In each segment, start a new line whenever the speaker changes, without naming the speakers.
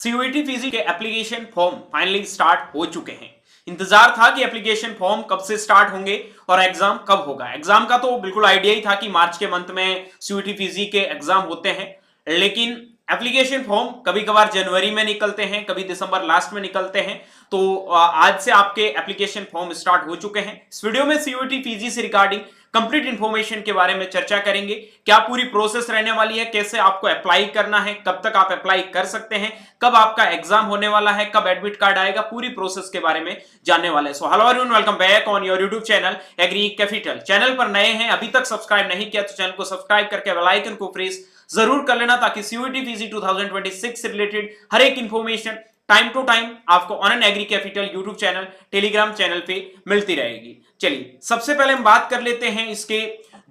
CUET Fiji के application form finally start हो चुके हैं। इंतजार था कि एप्लीकेशन फॉर्म कब से स्टार्ट होंगे और एग्जाम कब होगा। एग्जाम का तो बिल्कुल आइडिया ही था कि मार्च के मंथ में सीयूईटी फिजी के एग्जाम होते हैं, लेकिन एप्लीकेशन फॉर्म कभी कभार जनवरी में निकलते हैं, कभी दिसंबर लास्ट में निकलते हैं। तो आज से आपके एप्लीकेशन फॉर्म स्टार्ट हो चुके हैं। इस वीडियो में सीयूईटी फिजी से रिगार्डिंग कंप्लीट इंफॉर्मेशन के बारे में चर्चा करेंगे। क्या पूरी प्रोसेस रहने वाली है, कैसे आपको अप्लाई करना है, कब तक आप अप्लाई कर सकते हैं, कब आपका एग्जाम होने वाला है, कब एडमिट कार्ड आएगा, पूरी प्रोसेस के बारे में जानने वाले हैं। So hello everyone, welcome back on your YouTube channel Agri Capital. Channel पर नए हैं, अभी तक सब्सक्राइब नहीं किया तो चैनल को सब्सक्राइब करके बेल आइकन को प्रेस जरूर कर लेना, ताकि सीयूईटी फिजी 2026 से रिलेटेड हर एक इंफॉर्मेशन टाइम टू टाइम आपको on an Agri Capital YouTube channel, Telegram channel पे मिलती रहेगी। चलिए सबसे पहले हम बात कर लेते हैं इसके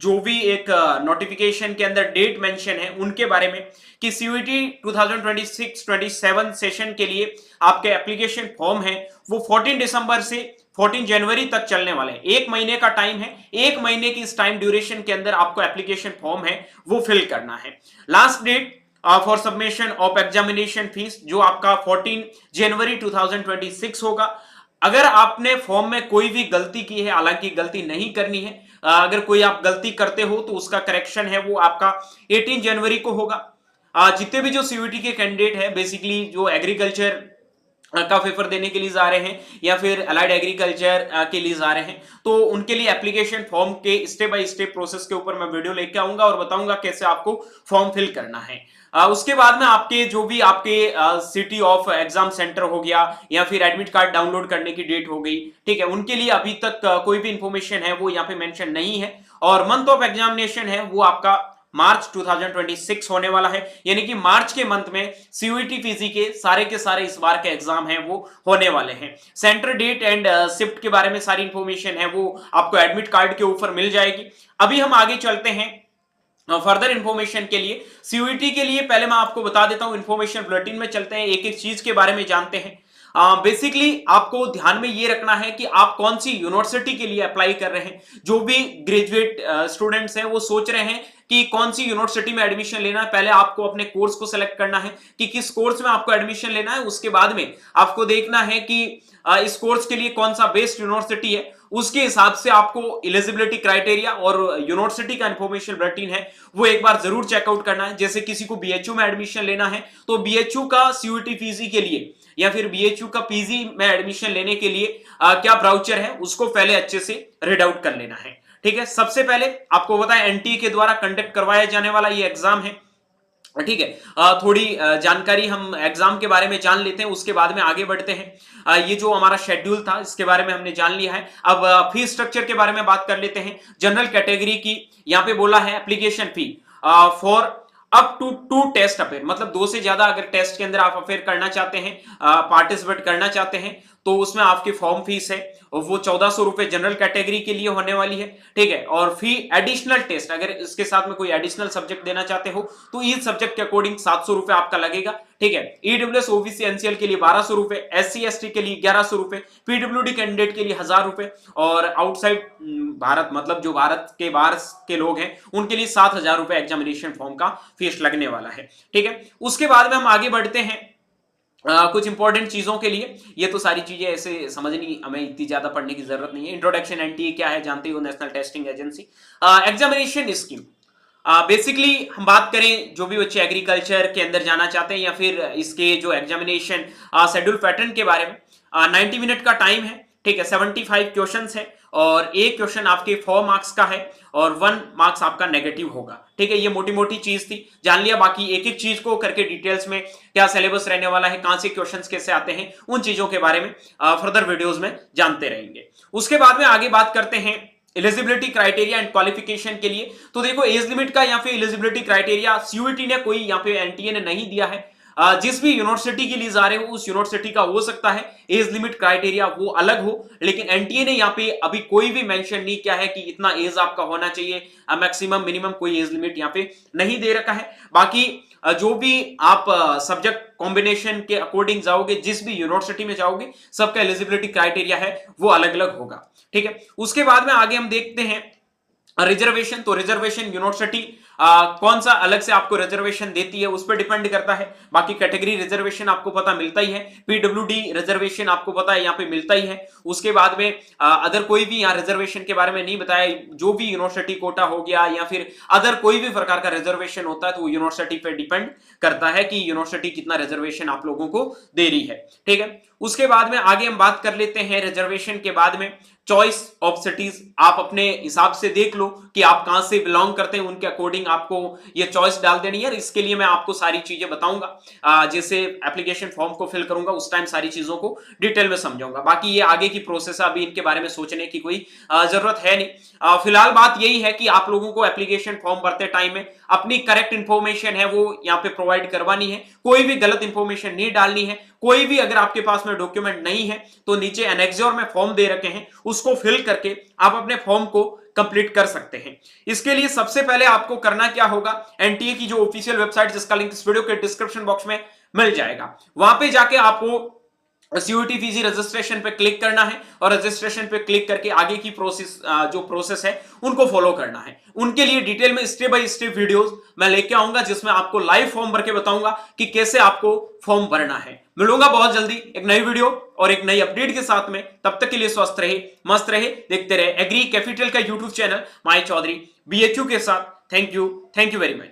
जो भी एक नोटिफिकेशन के अंदर डेट मेंशन है उनके बारे में, कि सीयूईटी 2026-27 सेशन के लिए आपके एप्लीकेशन फॉर्म है वो 14 दिसंबर से 14 जनवरी तक चलने वाले हैं। एक महीने का टाइम है। एक महीने की इस टाइम ड्यूरेशन के अंदर आपको एप्लीकेशन फॉर्म है वो फिल करना है। Last date for submission of examination fees जो आपका 14 जनवरी 2026 होगा। अगर आपने फॉर्म में कोई भी गलती की है, हालांकि गलती नहीं करनी है, अगर कोई आप गलती करते हो तो उसका करेक्शन है वो आपका 18 जनवरी को होगा। जितने भी जो सीयूईटी के कैंडिडेट है, बेसिकली जो एग्रीकल्चर का पेपर देने के लिए जा रहे हैं या फिर अलाइड एग्रीकल्चर के लिए जा रहे हैं, तो उनके लिए एप्लीकेशन फॉर्म के स्टेप बाय स्टेप प्रोसेस के ऊपर मैं वीडियो लेके आऊंगा और बताऊंगा कैसे आपको फॉर्म फिल करना है। उसके बाद में आपके जो भी आपके सिटी ऑफ एग्जाम सेंटर हो गया या फिर एडमिट कार्ड डाउनलोड करने की डेट हो गई, ठीक है, उनके लिए अभी तक कोई भी इंफॉर्मेशन है वो यहाँ पे मेंशन नहीं है। और मंथ ऑफ एग्जामिनेशन है वो आपका मार्च 2026 होने वाला है, यानी कि मार्च के मंथ में सीयूईटी फिजी के सारे इस बार के एग्जाम हैं वो होने वाले हैं। सेंटर डेट एंड शिफ्ट के बारे में सारी इंफॉर्मेशन है वो आपको एडमिट कार्ड के ऊपर मिल जाएगी। अभी हम आगे चलते हैं फर्दर इंफॉर्मेशन के लिए। सीयूईटी के लिए पहले मैं आपको बता देता हूं, इंफॉर्मेशन बुलेटिन में चलते हैं, एक एक चीज के बारे में जानते हैं। बेसिकली आपको ध्यान में ये रखना है कि आप कौन सी यूनिवर्सिटी के लिए अप्लाई कर रहे हैं। जो भी ग्रेजुएट स्टूडेंट्स हैं वो सोच रहे हैं कि कौन सी यूनिवर्सिटी में एडमिशन लेना है, पहले आपको अपने कोर्स को सिलेक्ट करना है कि किस कोर्स में आपको एडमिशन लेना है। उसके बाद में आपको देखना है कि इस कोर्स के लिए कौन सा बेस्ट यूनिवर्सिटी है। उसके हिसाब से आपको एलिजिबिलिटी क्राइटेरिया और यूनिवर्सिटी का इंफॉर्मेशन बुलेटिन है वो एक बार जरूर चेकआउट करना है। जैसे किसी को बीएचयू में एडमिशन लेना है तो बीएचयू का सीयूईटी फिजी के लिए या फिर बीएचयू का पीजी में एडमिशन लेने के लिए क्या ब्राउचर है उसको पहले अच्छे से रीड आउट कर लेना है। ठीक है, सबसे पहले आपको बताएं एनटीए के द्वारा कंडक्ट करवाया जाने वाला ये एग्जाम है। ठीक है, थोड़ी जानकारी हम एग्जाम के बारे में जान लेते हैं, उसके बाद में आगे बढ़ते हैं। ये जो हमारा शेड्यूल था इसके बारे में हमने जान लिया है। अब फीस स्ट्रक्चर के बारे में बात कर लेते हैं। जनरल कैटेगरी की यहाँ पे बोला है application fee for up to 2 test appear, मतलब 2 से ज्यादा अगर टेस्ट के अंदर आप अपेयर करना चाहते हैं, पार्टिसिपेट करना चाहते हैं, तो उसमें आपकी फॉर्म फीस है वो 1400 रुपए जनरल कैटेगरी के लिए होने वाली है। ठीक है, और फी एडिशनल टेस्ट अगर इसके साथ में कोई एडिशनल सब्जेक्ट देना चाहते हो तो ईच सब्जेक्ट के अकॉर्डिंग 700 रुपए आपका लगेगा। ठीक है, ईडब्ल्यूएस ओबीसी एनसीएल के लिए 1200 रुपए, एससी एसटी के लिए 1100 रुपए, पीडब्ल्यूडी कैंडिडेट के लिए 1000 रुपए, और आउटसाइड भारत मतलब जो भारत के बाहर के लोग हैं उनके लिए 7000 रुपए एग्जामिनेशन फॉर्म का फीस लगने वाला है। ठीक है, उसके बाद में हम आगे बढ़ते हैं कुछ इंपॉर्टेंट चीजों के लिए। ये तो सारी चीजें ऐसे समझनी, हमें इतनी ज्यादा पढ़ने की जरूरत नहीं है। इंट्रोडक्शन एनटीए क्या है जानते हो, national testing agency. Examination scheme, basically हम बात करें जो भी बच्चे एग्रीकल्चर के अंदर जाना चाहते हैं या फिर इसके जो एग्जामिनेशन शेड्यूल पैटर्न के बारे में, 90 मिनट का टाइम है। ठीक है, 75 क्वेश्चंस है और एक क्वेश्चन आपके 4 मार्क्स का है और 1 मार्क्स आपका नेगेटिव होगा। ठीक है, ये मोटी मोटी चीज थी, जान लिया। बाकी एक एक चीज को करके डिटेल्स में क्या सिलेबस रहने वाला है, कहां से क्वेश्चंस कैसे आते हैं, उन चीजों के बारे में फर्दर वीडियोस में जानते रहेंगे। उसके बाद में आगे बात करते हैं एलिजिबिलिटी क्राइटेरिया एंड क्वालिफिकेशन के लिए। तो देखो एज लिमिट का यहाँ पे एलिजिबिलिटी क्राइटेरिया सीयूईटी ने कोई यहाँ पे एनटीए ने नहीं दिया है। जिस भी यूनिवर्सिटी के लिए जा रहे हो उस यूनिवर्सिटी का हो सकता है एज लिमिट क्राइटेरिया वो अलग हो, लेकिन एनटीए ने यहाँ पे अभी कोई भी मेंशन नहीं किया है कि इतना एज आपका होना चाहिए, मैक्सिमम मिनिमम कोई एज लिमिट यहाँ पे नहीं दे रखा है। बाकी जो भी आप सब्जेक्ट कॉम्बिनेशन के अकॉर्डिंग जाओगे, जिस भी यूनिवर्सिटी में जाओगे, सबका एलिजिबिलिटी क्राइटेरिया है वो अलग अलग होगा। ठीक है, उसके बाद में आगे हम देखते हैं रिजर्वेशन। तो रिजर्वेशन यूनिवर्सिटी कौन सा अलग से आपको रिजर्वेशन देती है उस पर डिपेंड करता है। बाकी कैटेगरी रिजर्वेशन आपको पता मिलता ही है, पीडब्ल्यूडी रिजर्वेशन आपको पता है यहाँ पे मिलता ही है। उसके बाद में अदर कोई भी यहाँ रिजर्वेशन के बारे में नहीं बताया, जो भी यूनिवर्सिटी कोटा हो गया या फिर अदर कोई भी प्रकार का रिजर्वेशन होता है तो वो यूनिवर्सिटी पे डिपेंड करता है कि यूनिवर्सिटी कितना रिजर्वेशन आप लोगों को दे रही है। ठीक है, उसके बाद में आगे हम बात कर लेते हैं रिजर्वेशन के बाद में चॉइस ऑफ सिटीज। आप अपने हिसाब से देख लो कि आप कहां से बिलोंग करते हैं, उनके अकॉर्डिंग आपको ये चॉइस डाल देनी है। इसके लिए मैं आपको सारी चीजें बताऊंगा, जैसे एप्लीकेशन फॉर्म को फिल करूंगा उस टाइम सारी चीजों को डिटेल में समझाऊंगा। बाकी ये आगे की प्रोसेस है, अभी इनके बारे में सोचने की कोई जरूरत है नहीं। फिलहाल बात यही है कि आप लोगों को एप्लीकेशन फॉर्म भरते टाइम में अपनी करेक्ट इंफॉर्मेशन है वो यहाँ पे प्रोवाइड करवानी है, कोई भी गलत इंफॉर्मेशन नहीं डालनी है। कोई भी अगर आपके पास में डॉक्यूमेंट नहीं है तो नीचे एनेक्सर में फॉर्म दे रखे हैं, उसको फिल करके आप अपने फॉर्म को कंप्लीट कर सकते हैं। इसके लिए सबसे पहले आपको करना क्या होगा, एनटीए की जो ऑफिशियल वेबसाइट जिसका लिंक इस वीडियो के डिस्क्रिप्शन बॉक्स में मिल जाएगा, वहां पे जाके आपको सीयूटी फीजी रजिस्ट्रेशन पे क्लिक करना है और रजिस्ट्रेशन पे क्लिक करके आगे की जो प्रोसेस है उनको फॉलो करना है। उनके लिए डिटेल में स्टेप बाय स्टेप वीडियोस मैं लेके आऊंगा जिसमें आपको लाइव फॉर्म भर के बताऊंगा कि कैसे आपको फॉर्म भरना है। मिलूंगा बहुत जल्दी एक नई वीडियो और एक नई अपडेट के साथ में, तब तक के लिए स्वस्थ रहे, मस्त रहे, देखते रहे एग्री कैपिटल का YouTube channel my Chaudhary BHU के साथ। Thank you very much.